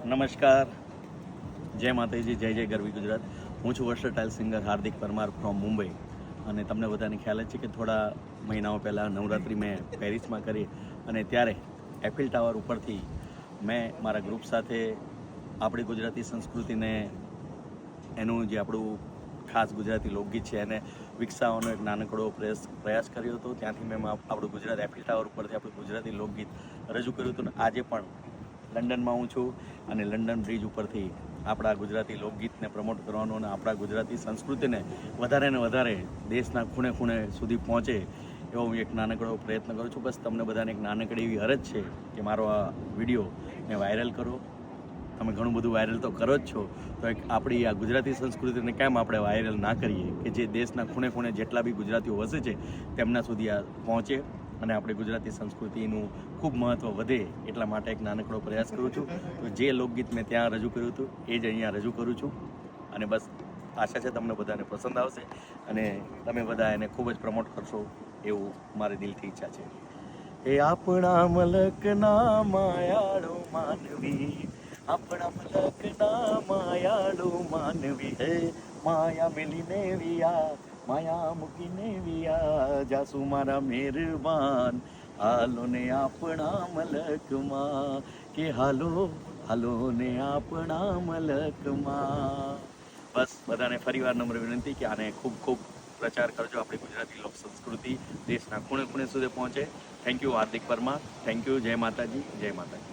નમસ્કાર, જય માતાજી, જય જય ગરવી ગુજરાત. હું છું versatile singer Hardik Parmar from Mumbai. અને તમને બધાને ખ્યાલ જ છે કે થોડા મહિનાઓ પહેલાં નવરાત્રિ મેં પેરિસમાં કરી અને ત્યારે એફિલ ટાવર ઉપરથી મેં મારા ગ્રુપ સાથે આપણી ગુજરાતી સંસ્કૃતિને, એનું જે આપણું ખાસ ગુજરાતી લોકગીત છે એને વિકસાવવાનો એક નાનકડો પ્રયાસ કર્યો હતો. ત્યાંથી મેં આપણું ગુજરાત એફિલ ટાવર ઉપરથી આપણું ગુજરાતી લોકગીત રજૂ કર્યું હતું. અને આજે પણ લંડનમાં હું છું અને લંડન બ્રિજ ઉપરથી આપણા ગુજરાતી લોકગીતને પ્રમોટ કરવાનો અને આપણા ગુજરાતી સંસ્કૃતિને વધારે ને વધારે દેશના ખૂણે ખૂણે સુધી પહોંચે એવો હું એક નાનકડો પ્રયત્ન કરું છું. બસ તમને બધાને એક નાનકડી એવી અરજ છે કે મારો આ વિડીયો ને વાયરલ કરો. તમે ઘણું બધું વાયરલ તો કરો જ છો, તો એક આપણી આ ગુજરાતી સંસ્કૃતિને કેમ આપણે વાયરલ ના કરીએ કે જે દેશના ખૂણે ખૂણે જેટલા બી ગુજરાતીઓ વસે છે તેમના સુધી આ પહોંચે અને આપણી ગુજરાતી સંસ્કૃતિનું ખૂબ મહત્ત્વ વધે. એટલા માટે એક નાનકડો પ્રયાસ કરું છું. તો જે લોકગીત મેં ત્યાં રજૂ કર્યું હતું એ જ અહીંયા રજૂ કરું છું. અને બસ આશા છે તમને બધાને પસંદ આવશે અને તમે બધા એને ખૂબ જ પ્રમોટ કરશો એવું મારી દિલથી ઈચ્છા છે. એ આપણા મલકના માયાળો માનવી, આપણા મલકના માયાળો માનવી, હે માયા મેલીને વિયા, માયા મૂકીને વિયા જાસુ મારા મહેરબાન, હાલો ને આપણા મલકમાં, કે હાલો હાલો ને આપણા મલકમાં. બસ બધાને ફરીવાર નમ્ર વિનંતી કે આને ખૂબ ખૂબ પ્રચાર કરજો. આપણી ગુજરાતી લોક સંસ્કૃતિ દેશના ખૂણે ખૂણે સુધી પહોંચે. Thank you Hardik Parmar. Thank you. જય માતાજી, જય માતાજી.